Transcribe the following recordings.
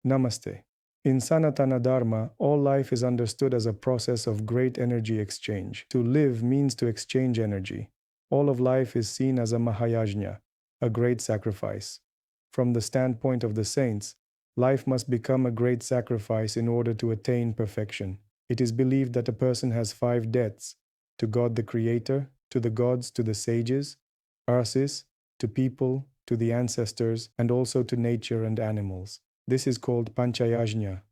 Namaste. In Sanatana Dharma, all life is understood as a process of great energy exchange. To live means to exchange energy. All of life is seen as a Mahayagya, a great sacrifice. From the standpoint of the saints, life must become a great sacrifice in order to attain perfection. It is believed that a person has 5 debts: to God the Creator, to the gods, to the sages, rishis, to people, to the ancestors, and also to nature and animals. This is called Panchayajna.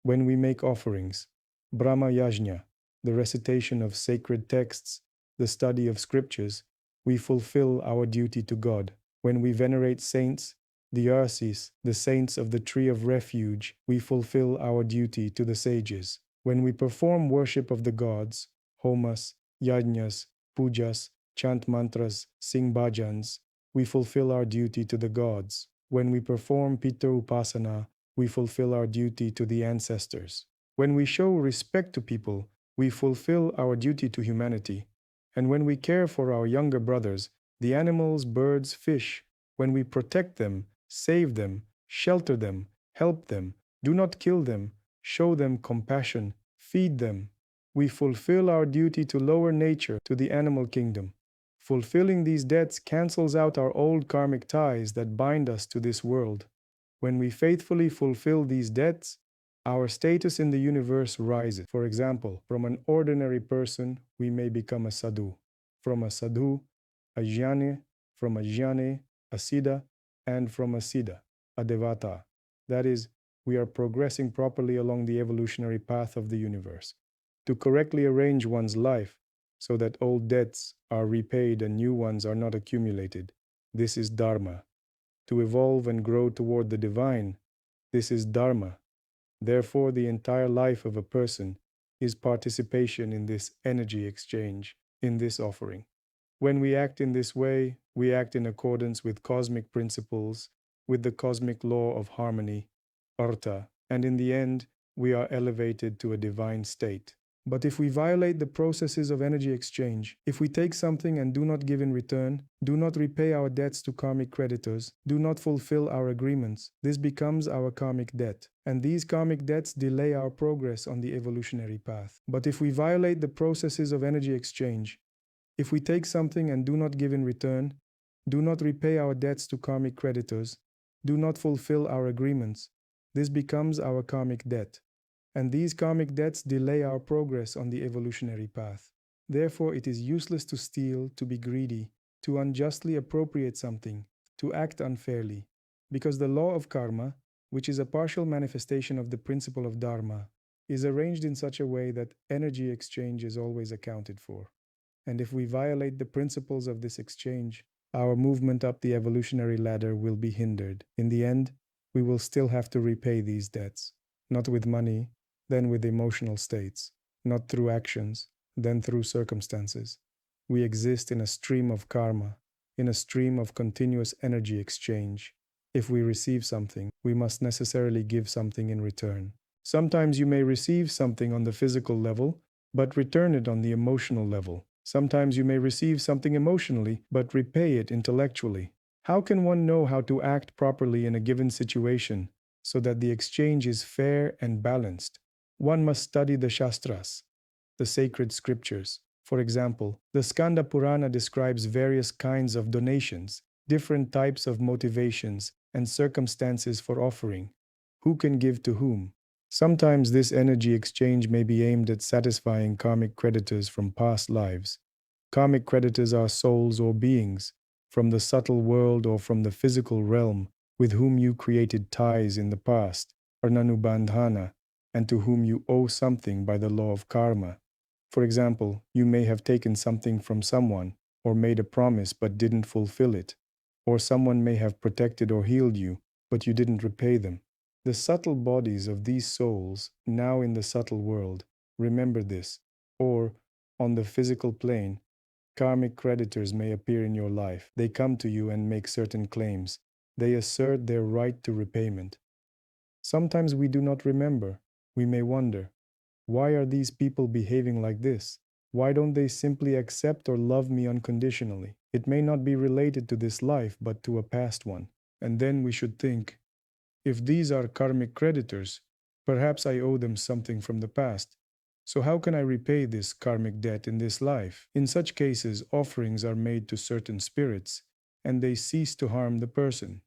When we make offerings, Brahma Yajna, the recitation of sacred texts, the study of scriptures, we fulfill our duty to God. When we venerate saints, the rishis, the saints of the tree of refuge, we fulfill our duty to the sages. When we perform worship of the gods, homas, yajnas, pujas, chant mantras, sing bhajans, we fulfill our duty to the gods. When we perform Pitar Upasana, we fulfill our duty to the ancestors. When we show respect to people, we fulfill our duty to humanity. And when we care for our younger brothers, the animals, birds, fish, when we protect them, save them, shelter them, help them, do not kill them, show them compassion, feed them, we fulfill our duty to lower nature, to the animal kingdom. Fulfilling these debts cancels out our old karmic ties that bind us to this world. When we faithfully fulfill these debts, our status in the universe rises. For example, from an ordinary person, we may become a sadhu. From a sadhu, a jnani, from a jnani, a siddha, and from a siddha, a devata. That is, we are progressing properly along the evolutionary path of the universe. To correctly arrange one's life, so that old debts are repaid and new ones are not accumulated. This is Dharma. To evolve and grow toward the divine, this is Dharma. Therefore, the entire life of a person is participation in this energy exchange, in this offering. When we act in this way, we act in accordance with cosmic principles, with the cosmic law of harmony, artha, and in the end, we are elevated to a divine state. But if we violate the processes of energy exchange, if we take something and do not give in return, do not repay our debts to karmic creditors, do not fulfill our agreements, this becomes our karmic debt. And these karmic debts delay our progress on the evolutionary path. But if we violate the processes of energy exchange, if we take something and do not give in return, do not repay our debts to karmic creditors, do not fulfill our agreements, this becomes our karmic debt. And these karmic debts delay our progress on the evolutionary path. Therefore, it is useless to steal, to be greedy, to unjustly appropriate something, to act unfairly, because the law of karma, which is a partial manifestation of the principle of dharma, is arranged in such a way that energy exchange is always accounted for. And if we violate the principles of this exchange, our movement up the evolutionary ladder will be hindered. In the end, we will still have to repay these debts, not with money, then with emotional states, not through actions, then through circumstances. We exist in a stream of karma, in a stream of continuous energy exchange. If we receive something, we must necessarily give something in return. Sometimes you may receive something on the physical level, but return it on the emotional level. Sometimes you may receive something emotionally, but repay it intellectually. How can one know how to act properly in a given situation so that the exchange is fair and balanced? One must study the Shastras, the sacred scriptures. For example, the Skanda Purana describes various kinds of donations, different types of motivations, and circumstances for offering. Who can give to whom? Sometimes this energy exchange may be aimed at satisfying karmic creditors from past lives. Karmic creditors are souls or beings from the subtle world or from the physical realm with whom you created ties in the past, arnanubandhana, and to whom you owe something by the law of karma. For example, you may have taken something from someone, or made a promise but didn't fulfill it, or someone may have protected or healed you, but you didn't repay them. The subtle bodies of these souls, now in the subtle world, remember this, or, on the physical plane, karmic creditors may appear in your life. They come to you and make certain claims. They assert their right to repayment. Sometimes we do not remember. We may wonder, why are these people behaving like this? Why don't they simply accept or love me unconditionally? It may not be related to this life, but to a past one. And then we should think, If these are karmic creditors, perhaps I owe them something from the past. So, how can I repay this karmic debt in this life? In such cases, offerings are made to certain spirits, and they cease to harm the person.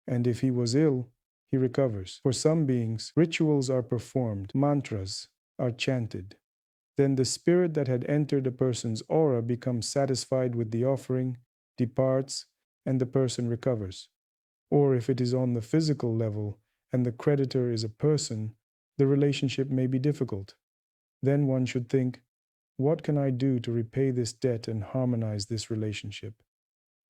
And if he was ill, he recovers. For some beings, rituals are performed, mantras are chanted. Then the spirit that had entered a person's aura becomes satisfied with the offering, departs, and the person recovers. Or if it is on the physical level and the creditor is a person, the relationship may be difficult. Then one should think, what can I do to repay this debt and harmonize this relationship?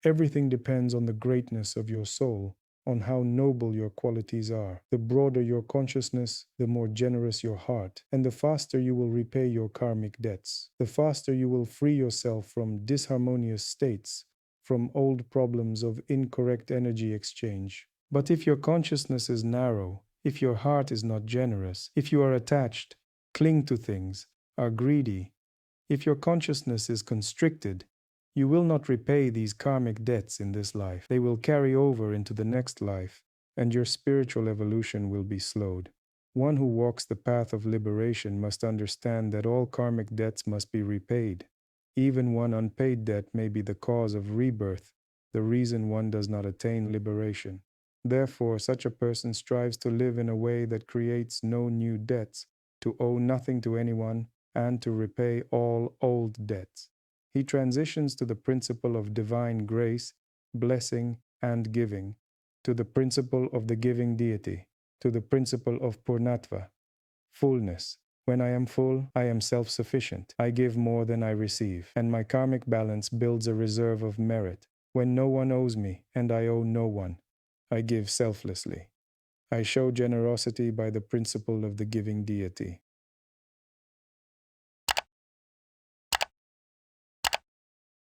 Everything depends on the greatness of your soul, on how noble your qualities are. The broader your consciousness, the more generous your heart, and the faster you will repay your karmic debts. The faster you will free yourself from disharmonious states, from old problems of incorrect energy exchange. But if your consciousness is narrow, if your heart is not generous, if you are attached, cling to things, are greedy, if your consciousness is constricted, you will not repay these karmic debts in this life. They will carry over into the next life, and your spiritual evolution will be slowed. One who walks the path of liberation must understand that all karmic debts must be repaid. Even one unpaid debt may be the cause of rebirth, the reason one does not attain liberation. Therefore, such a person strives to live in a way that creates no new debts, to owe nothing to anyone, and to repay all old debts. He transitions to the principle of divine grace, blessing, and giving, to the principle of the giving deity, to the principle of Purnatva, fullness. When I am full, I am self-sufficient. I give more than I receive, and my karmic balance builds a reserve of merit. When no one owes me, and I owe no one, I give selflessly. I show generosity by the principle of the giving deity.